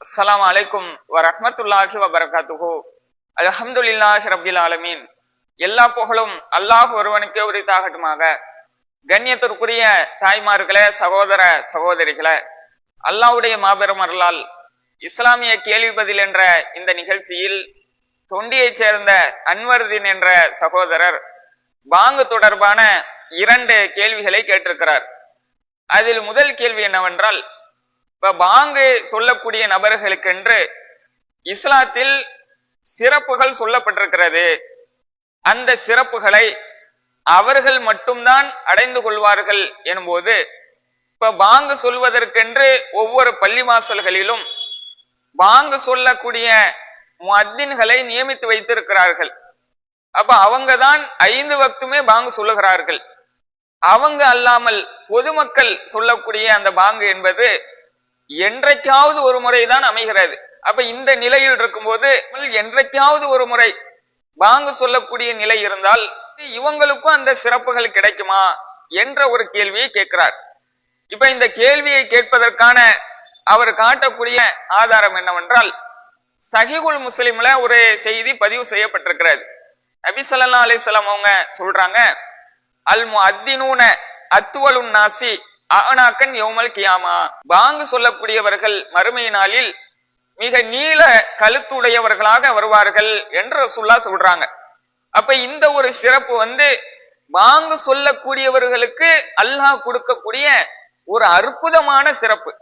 அஸ்ஸலாமு அலைக்கும் வரஹ்மத்துல்லாஹி வபரகாத்துஹு. அல்ஹம்துலில்லாஹி ரப்பில் ஆலமீன். எல்லா புகழும் அல்லாஹ் ஒருவனுக்கே உரித்தாகட்டுமாக. கண்ணியத்திற்குரிய தாய்மார்களே, சகோதர சகோதரிகளே, அல்லாஹ்வுடைய மாபெரும் அருளால் இஸ்லாமிய கேள்வி பதில் என்ற இந்த நிகழ்ச்சியில் தொண்டியைச் சேர்ந்த அன்வர்தீன் என்ற சகோதரர் பாங்கு தொடர்பான 2 கேள்விகளை கேட்டிருக்கிறார். அதில் முதல் கேள்வி என்னவென்றால், பாங்கு சொல்லக்கூடிய நபர்களுக்கென்று இஸ்லாத்தில் சிறப்புகள் சொல்லப்பட்டிருக்கிறது. அந்த சிறப்புகளை அவர்கள் மட்டும்தான் அடைந்து கொள்வார்கள் எனும்போது, இப்ப பாங்கு சொல்வதற்கென்று ஒவ்வொரு பள்ளிவாசல்களிலும் பாங்கு சொல்லக்கூடிய முஅத்தின்களை நியமித்து வைத்திருக்கிறார்கள். அப்ப அவங்கதான் 5 வக்துமே பாங்கு சொல்லுகிறார்கள். அவங்க அல்லாமல் பொதுமக்கள் சொல்லக்கூடிய அந்த பாங்கு என்பது என்றைக்காவது ஒரு முறைதான் அமைகிறது. அப்ப இந்த நிலையில் இருக்கும்போது என்றைக்காவது ஒரு முறை பாங்கு சொல்லக்கூடிய நிலை இருந்தால் இவங்களுக்கும் அந்த சிறப்புகள் கிடைக்குமா என்ற ஒரு கேள்வியை கேட்கிறார். இப்ப இந்த கேள்வியை கேட்பதற்கான அவர் காட்டக்கூடிய ஆதாரம் என்னவென்றால், சஹீஹுல் முஸ்லிம்ல ஒரு செய்தி பதிவு செய்யப்பட்டிருக்கிறது. நபி ஸல்லல்லாஹு அலைஹி வஸல்லம் அவங்க சொல்றாங்க, அல் முஅத்தினூன அத்வலுன் நாசி அஅனாக்கன் யௌமல் கியாமா. பாங்கு சொல்லக்கூடியவர்கள் மறுமை நாளில் மிக நீள கழுத்துடையவர்களாக வருவார்கள் என்று ரசூலுல்லாஹ் சொல்றாங்க. அப்ப இந்த ஒரு சிறப்பு பாங்கு சொல்லக்கூடியவர்களுக்கு அல்லாஹ் கொடுக்கக்கூடிய ஒரு அற்புதமான சிறப்பு.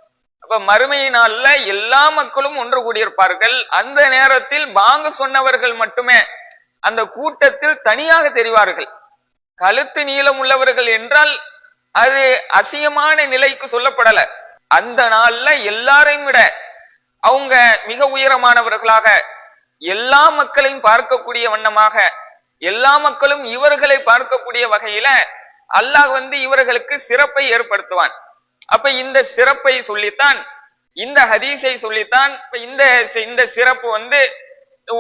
அப்ப மறுமை நாள்ல எல்லா மக்களும் ஒன்று கூடியிருப்பார்கள். அந்த நேரத்தில் பாங்கு சொன்னவர்கள் மட்டுமே அந்த கூட்டத்தில் தனியாக தெரிவார்கள். கழுத்து நீளம் உள்ளவர்கள் என்றால் அது அசியமான நிலைக்கு சொல்லப்படல. அந்த நாள்ல எல்லாரையும் விட அவங்க மிக உயரமானவர்களாக, எல்லா மக்களையும் பார்க்கக்கூடிய வண்ணமாக, எல்லா மக்களும் இவர்களை பார்க்கக்கூடிய வகையில அல்லாஹ் இவர்களுக்கு சிறப்பை ஏற்படுத்துவான். அப்ப இந்த சிறப்பை சொல்லித்தான், இந்த ஹதீஸை சொல்லித்தான் இந்த சிறப்பு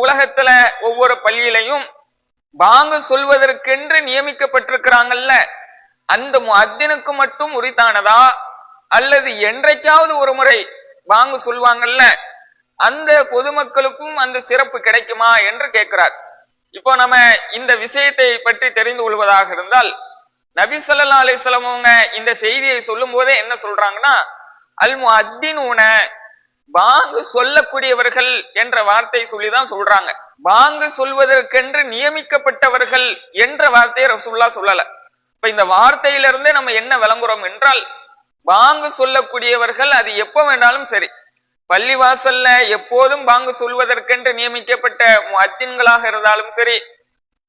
உலகத்துல ஒவ்வொரு பள்ளியிலையும் பாங்கு சொல்வதற்கென்று நியமிக்கப்பட்டிருக்கிறாங்கல்ல, அந்த முஅத்தினுக்கு மட்டும் உரித்தானதா, அல்லது என்றைக்காவது ஒரு முறை பாங்கு சொல்வாங்கல்ல அந்த பொதுமக்களுக்கும் அந்த சிறப்பு கிடைக்குமா என்று கேட்கிறார். இப்போ நம்ம இந்த விஷயத்தை பற்றி தெரிந்து கொள்வதாக இருந்தால், நபி ஸல்லல்லாஹு அலைஹி வஸல்லம் அவங்க இந்த செய்தியை சொல்லும் போதே என்ன சொல்றாங்கன்னா, அல் முஅத்தினூன பாங்கு சொல்லக்கூடியவர்கள் என்ற வார்த்தையை சொல்லிதான் சொல்றாங்க. பாங்கு சொல்வதற்கென்று நியமிக்கப்பட்டவர்கள் என்ற வார்த்தையை ரசூலுல்லாஹ் சொல்லல. இப்ப இந்த வார்த்தையிலிருந்தே நம்ம என்ன விளங்குறோம் என்றால், பாங்கு சொல்லக்கூடியவர்கள் அது எப்ப வேண்டாலும் சரி, பள்ளிவாசல்ல எப்போதும் பாங்கு சொல்வதற்கென்று நியமிக்கப்பட்ட முஅத்தின்களாக இருந்தாலும் சரி,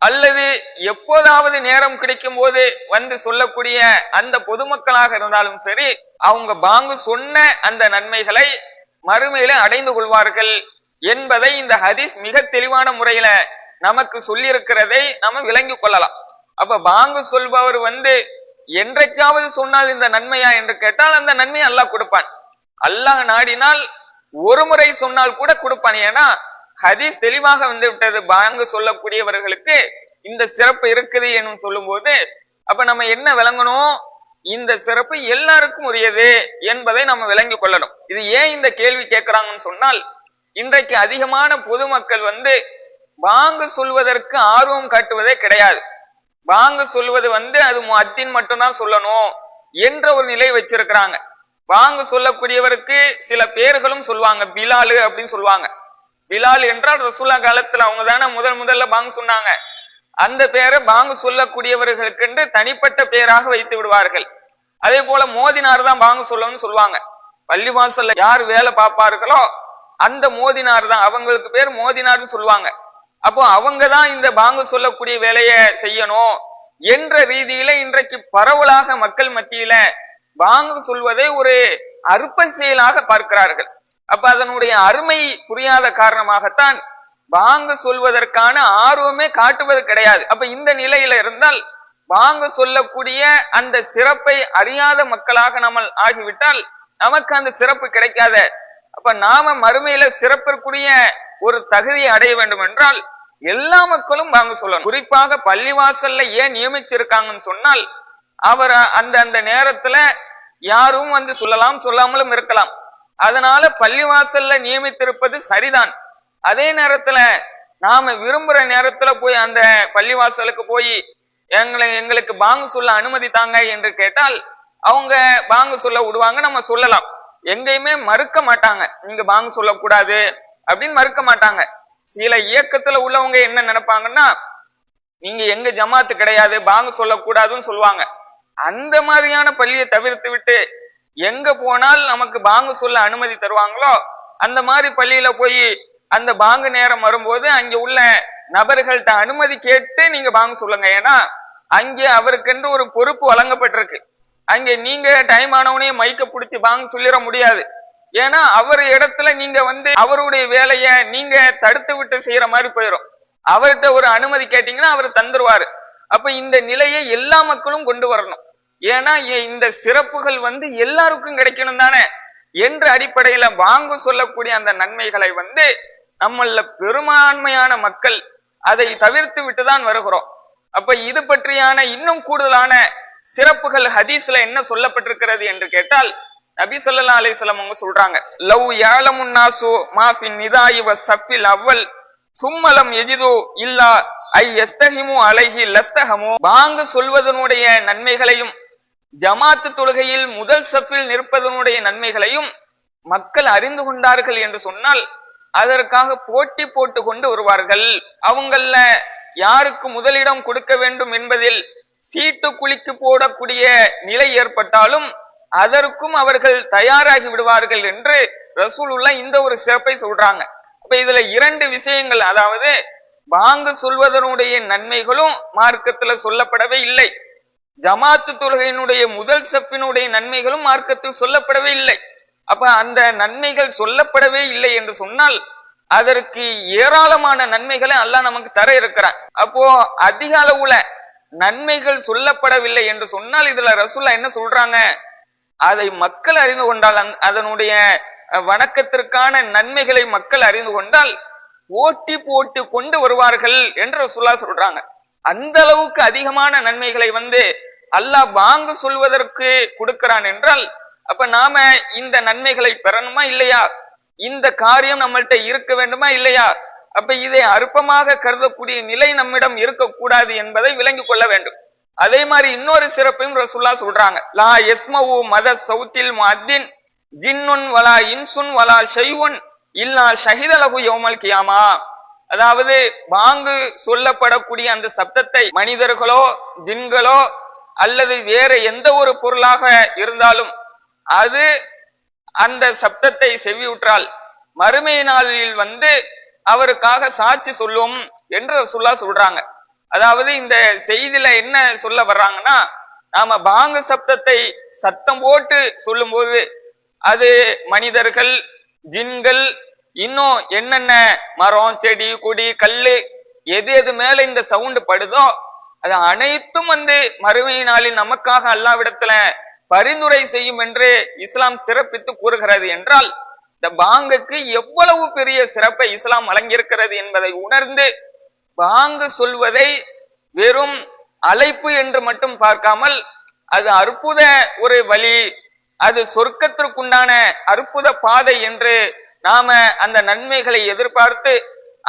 அல்லது எப்போதாவது நேரம் கிடைக்கும் போது சொல்லக்கூடிய அந்த பொதுமக்களாக இருந்தாலும் சரி, அவங்க பாங்கு சொன்ன அந்த நன்மைகளை மறுமையில அடைந்து கொள்வார்கள் என்பதை இந்த ஹதீஸ் மிக தெளிவான முறையில நமக்கு சொல்லி இருக்கிறதை நாம விளங்கி கொள்ளலாம். அப்ப பாங்கு சொல்பவர் என்றைக்காவது சொன்னால் இந்த நன்மையா என்று கேட்டால் அந்த நன்மையை அல்லாஹ் கொடுப்பான். அல்லாஹ் நாடினால் ஒரு முறை சொன்னால் கூட கொடுப்பான். ஏன்னா ஹதீஸ் தெளிவாக விட்டது, பாங்கு சொல்லக்கூடியவர்களுக்கு இந்த சிறப்பு இருக்குது என்று சொல்லும் போது அப்ப நம்ம என்ன விளங்கணும், இந்த சிறப்பு எல்லாருக்கும் உரியது என்பதை நம்ம விளங்கி கொள்ளணும். இது ஏன் இந்த கேள்வி கேட்கிறாங்கன்னு சொன்னால், இன்றைக்கு அதிகமான பொதுமக்கள் பாங்கு சொல்வதற்கு ஆர்வம் காட்டுவதே கிடையாது. பாங்கு சொல்வது அது முஅத்தின் மட்டும்தான் சொல்லணும் என்ற ஒரு நிலை வச்சிருக்கிறாங்க. பாங்கு சொல்லக்கூடியவருக்கு சில பேர்களும் சொல்லுவாங்க, பிலாலு அப்படின்னு சொல்லுவாங்க. பிலால் என்றால் ரசூலுல்லாஹ் காலத்துல அவங்க தானே முதல்ல பாங்கு சொன்னாங்க. அந்த பேரை பாங்கு சொல்லக்கூடியவர்களுக்கு என்று தனிப்பட்ட பேராக வைத்து விடுவார்கள். அதே போல மோதினார் தான் பாங்கு சொல்லணும்னு சொல்லுவாங்க. பள்ளிவாசல்ல யார் வேலை பார்ப்பார்களோ அந்த மோதினார் தான், அவங்களுக்கு பேர் மோதினார்னு சொல்லுவாங்க. அப்போ அவங்கதான் இந்த பாங்கு சொல்லக்கூடிய வேலையை செய்யணும் என்ற ரீதியில இன்றைக்கு பரவலாக மக்கள் மத்தியில பாங்கு சொல்வதை ஒரு அற்ப செயலாக பார்க்கிறார்கள். அப்ப அதனுடைய அருமை புரியாத காரணமாகத்தான் பாங்கு சொல்வதற்கான ஆர்வமே காட்டுவது கிடையாது. அப்ப இந்த நிலையில இருந்தால் பாங்கு சொல்லக்கூடிய அந்த சிறப்பை அறியாத மக்களாக நம்ம ஆகிவிட்டால் நமக்கு அந்த சிறப்பு கிடைக்காத. அப்ப நாம மறுமையில சிறப்பிற்குரிய ஒரு தகுதியை அடைய வேண்டும் என்றால் எல்லா மக்களும் பாங்கு சொல்லணும். குறிப்பாக பள்ளிவாசல்ல ஏன் நியமிச்சிருக்காங்கன்னு சொன்னால், அவர் அந்த நேரத்துல யாரும் சொல்லலாம், சொல்லாமலும் இருக்கலாம். அதனால பள்ளிவாசல்ல நியமித்திருப்பது சரிதான். அதே நேரத்துல நாம விரும்புற நேரத்துல போய் அந்த பள்ளிவாசலுக்கு போய் எங்களுக்கு பாங்கு சொல்ல அனுமதி தாங்க என்று கேட்டால் அவங்க பாங்கு சொல்ல விடுவாங்க, நம்ம சொல்லலாம். எங்கேயுமே மறுக்க மாட்டாங்க, நீங்க பாங்கு சொல்லக்கூடாது அப்படின்னு மறுக்க மாட்டாங்க. சில இயக்கத்துல உள்ளவங்க என்ன நினைப்பாங்கன்னா, நீங்க எங்க ஜமாத்து கிடையாது, பாங்கு சொல்லக்கூடாதுன்னு சொல்லுவாங்க. அந்த மாதிரியான பள்ளியை தவிர்த்து விட்டு எங்க போனால் நமக்கு பாங்கு சொல்ல அனுமதி தருவாங்களோ அந்த மாதிரி பள்ளியில போய் அந்த பாங்கு நேரம் வரும்போது அங்க உள்ள நபர்கள்ட்ட அனுமதி கேட்டு நீங்க பாங்கு சொல்லுங்க. ஏன்னா அங்கே அவருக்கென்று ஒரு பொறுப்பு வழங்கப்பட்டிருக்கு. அங்க நீங்க டைம் ஆனவனே மைக்க பிடிச்சி பாங்கு சொல்லிட முடியாது. ஏன்னா அவர் இடத்துல நீங்க அவருடைய வேலைய நீங்க தடுத்து விட்டு செய்யற மாதிரி போயிடும். அவர்கிட்ட ஒரு அனுமதி கேட்டீங்கன்னா அவர் தந்துருவாரு. அப்ப இந்த நிலையை எல்லா மக்களும் கொண்டு வரணும். ஏன்னா இந்த சிறப்புகள் எல்லாருக்கும் கிடைக்கணும் தானே என்ற அடிப்படையில பாங்கு சொல்லக்கூடிய அந்த நன்மைகளை நம்மள பெரும்பான்மையான மக்கள் அதை தவிர்த்து விட்டுதான் வருகிறோம். அப்ப இது பற்றியான இன்னும் கூடுதலான சிறப்புகள் ஹதீஸ்ல என்ன சொல்லப்பட்டிருக்கிறது என்று கேட்டால், நபி ஸல்லல்லாஹு அலைஹி வஸல்லம் அவங்க சொல்றாங்க, லவ் யஅலமுன் நாசு மா ஃபின் நிதாஇ வஸ்ஸஃபில் அவ்வல் சும்மலம் யஜிது இல்லா ஐ யஸ்தஹிமு அலைஹி லஸ்தஹமு. பாங்கு சொல்வதனுடைய நன்மைகளையும் ஜமாத்து தொழுகையில் முதல் சஃபில் நிற்பதனுடைய நன்மைகளையும் மக்கள் அறிந்து கொண்டார்கள் என்று சொன்னால் அதற்காக போட்டி போட்டு கொண்டு வருவார்கள். அவங்கள யாருக்கு முதலிடம் கொடுக்க வேண்டும் என்பதில் சீட்டு குலுக்கி போடக்கூடிய நிலை ஏற்பட்டாலும் அதற்கும் அவர்கள் தயாராகி விடுவார்கள் என்று ரசூலுல்லாஹ் இந்த ஒரு சிறப்பை சொல்றாங்க. அப்ப இதுல இரண்டு விஷயங்கள், அதாவது பாங்கு சொல்வதனுடைய நன்மைகளும் மார்க்கத்துல சொல்லப்படவே இல்லை, ஜமாத்து தொழுகையினுடைய முதல் சஃபினுடைய நன்மைகளும் மார்க்கத்தில் சொல்லப்படவே இல்லை. அப்ப அந்த நன்மைகள் சொல்லப்படவே இல்லை என்று சொன்னால் அதற்கு ஏராளமான நன்மைகளை அல்லாஹ் நமக்கு தர இருக்கிறான். அப்போ அதிக அளவுல நன்மைகள் சொல்லப்படவில்லை என்று சொன்னால் இதுல ரசூலுல்லாஹ் என்ன சொல்றாங்க, அதை மக்கள் அறிந்து கொண்டால், அதனுடைய வணக்கத்திற்கான நன்மைகளை மக்கள் அறிந்து கொண்டால் போட்டி போட்டு கொண்டு வருவார்கள் என்று ரசூலுல்லாஹ் சொல்றாங்க. அந்த அளவுக்கு அதிகமான நன்மைகளை அல்லாஹ் பாங்கு சொல்வதற்கு கொடுக்கிறான் என்றால் அப்ப நாம இந்த நன்மைகளை பெறணுமா இல்லையா, இந்த காரியம் நம்மள்கிட்ட இருக்க வேண்டுமா இல்லையா, அப்ப இதை அற்பமாக கருதக்கூடிய நிலை நம்மிடம் இருக்கக்கூடாது என்பதை விளங்கிக் கொள்ள வேண்டும். அதே மாதிரி இன்னொரு சிறப்பையும் ரசூலுல்லாஹ் சொல்றாங்க, லா யஸ்மவு மத சௌத்தில் முஅத்தின் ஜின்னுன் வலா இன்சுன் வலா ஷைவுன் இல்லா ஷஹிதலஹு யௌமல் கியாமா. அதாவது பாங்கு சொல்லப்படக்கூடிய அந்த சப்தத்தை மனிதர்களோ ஜின்களோ அல்லது வேற எந்த ஒரு பொருளாக இருந்தாலும் அது அந்த சப்தத்தை செவியுற்றால் மறுமை நாளில் அவருக்காக சாட்சி சொல்லும் என்று ரசூலுல்லாஹ் சொல்றாங்க. அதாவது இந்த செய்தியில என்ன சொல்ல வர்றாங்கன்னா, நாம பாங்கு சப்தத்தை சத்தம் போட்டு சொல்லும் போது அது மனிதர்கள் ஜின்கள் இன்னும் என்னென்ன மரம் செடி கொடி கல்லு எது எது மேல இந்த சவுண்டு படுதோ அது அனைத்தும் மறுமை நாளில் நமக்காக அல்லாஹ்விடத்துல பரிந்துரை செய்யும் என்று இஸ்லாம் சிறப்பித்து கூறுகிறது என்றால் இந்த பாங்குக்கு எவ்வளவு பெரிய சிறப்பை இஸ்லாம் வழங்கியிருக்கிறது என்பதை உணர்ந்து பாங்கு சொல்வதை வெறும் அழைப்பு என்று மட்டும் பார்க்காமல் அது அற்புத ஒரு வழி, அது சொர்க்கத்திற்குண்டான அற்புத பாதை என்று நாம அந்த நன்மைகளை எதிர்பார்த்து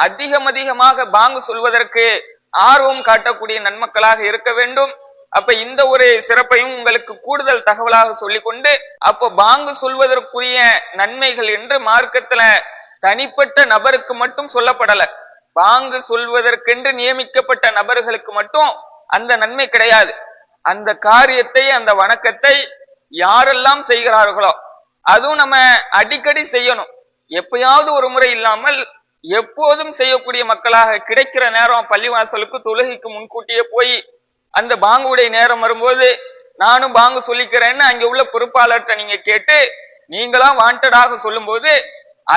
அதிகமாக பாங்கு சொல்வதற்கு ஆர்வம் காட்டக்கூடிய நன்மக்களாக இருக்க வேண்டும். அப்ப இந்த ஒரு சிறப்பையும் உங்களுக்கு கூடுதல் தகவலாக சொல்லிக்கொண்டு, அப்போ பாங்கு சொல்வதற்குரிய நன்மைகள் என்று மார்க்கத்துல தனிப்பட்ட நபருக்கு மட்டும் சொல்லப்படல, பாங்கு சொல்வதற்கென்று நியமிக்கப்பட்ட நபர்களுக்கு மட்டும் அந்த நன்மை கிடையாது. அந்த காரியத்தை அந்த வணக்கத்தை யாரெல்லாம் செய்கிறார்களோ அதுவும் நம்ம அடிக்கடி செய்யணும். எப்பயாவது ஒரு முறை இல்லாமல் எப்போதும் செய்யக்கூடிய மக்களாக கிடைக்கிற நேரம் பள்ளிவாசலுக்கு தொழுகைக்கு முன்கூட்டியே போய் அந்த பாங்குடைய நேரம் வரும்போது நானும் பாங்கு சொல்லிக்கிறேன்னு அங்க உள்ள பொறுப்பாளர்கிட்ட நீங்க கேட்டு நீங்களா வாண்டடாக சொல்லும் போது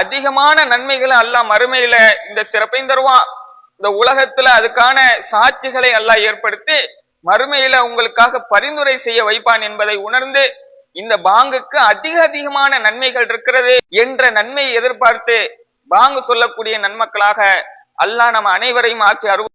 அதிகமான நன்மைகளை அல்லாஹ் மறுமையில இந்த சிறப்பையும் தருவான். இந்த உலகத்துல அதுக்கான சாட்சிகளை அல்லாஹ் ஏற்படுத்தி மறுமையில உங்களுக்காக பரிந்துரை செய்ய வைப்பான் என்பதை உணர்ந்து இந்த பாங்குக்கு அதிகமான நன்மைகள் இருக்கிறது என்ற நன்மையை எதிர்பார்த்து பாங்கு சொல்லக்கூடிய நன்மக்களாக அல்லாஹ் நம்ம அனைவரையும் ஆக்கி அருள்